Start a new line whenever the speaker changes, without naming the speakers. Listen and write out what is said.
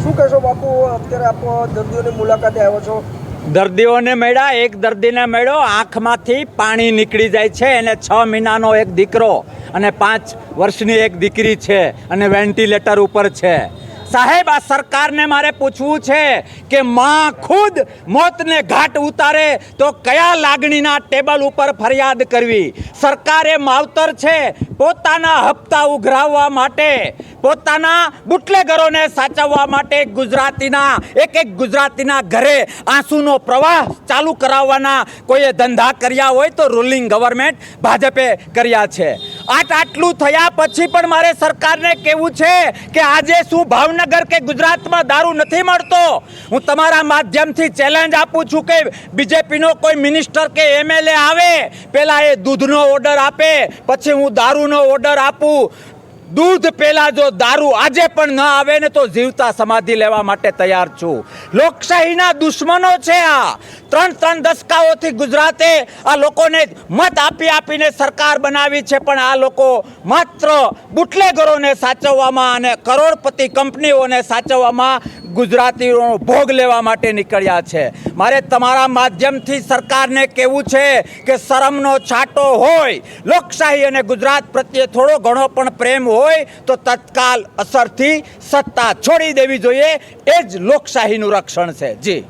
શું કહેશો બાપુ, અત્યારે આપ દર્દીઓની મુલાકાતે આવ્યો છો?
દર્દીઓને મળ્યા, એક દર્દીને મળ્યો, આંખમાંથી પાણી નીકળી જાય છે, એને 6 મહિનાનો એક દીકરો અને 5 વર્ષની એક દીકરી છે અને વેન્ટિલેટર ઉપર છે. સાહેબ, આ સરકારને મારે પૂછવું છે કે માં ખુદ મોતને ઘાટ ઉતારે તો કયા લાગણીના ટેબલ ઉપર ફરિયાદ કરવી? સરકારે માવતર છે પોતાના હપ્તા ઉઘરાવવા માટે, પોતાના બુટલેગરોને સાચવવા માટે એક ગુજરાતીના ઘરે આંસુનો પ્રવાહ ચાલુ કરાવવાના કોઈએ ધંધા કર્યા હોય તો રૂલિંગ ગવર્મેન્ટ ભાજપે કર્યા છે. આટલું થયા પછી પણ મારે સરકારને કહેવું છે કે આજે શું ભાવનગર કે ગુજરાતમાં દારૂ નથી મળતો? હું તમારા માધ્યમથી ચેલેન્જ આપું છું કે બીજેપીનો કોઈ મિનિસ્ટર કે એમએલએ આવે, પહેલાં એ દૂધનો ઓર્ડર આપે, પછી હું દારૂનો ઓર્ડર આપું. દૂધ પહેલા જો દારૂ આજે પણ ન આવે ને તો જીવતા સમાધિ લેવા માટે તૈયાર છું. લોકશાહીના દુશ્મનો છે આ. 3 દશકાઓથી ગુજરાતે આ લોકોને મત આપીને સરકાર બનાવી છે, પણ આ લોકો માત્ર બુટલેગરોને સાચવવામાં અને કરોડપતિ કંપનીઓને સાચવવામાં ગુજરાતીઓનો ભોગ લેવા માટે નીકળ્યા છે. મારે તમારા માધ્યમથી સરકારને કહેવું છે કે શરમનો છાંટો હોય, લોકશાહી અને ગુજરાત પ્રત્યે થોડો ઘણો પણ પ્રેમ હોય તો તત્કાલ અસરથી સત્તા છોડી દેવી જોઈએ. એ જ લોકશાહીનું રક્ષણ છે. જી.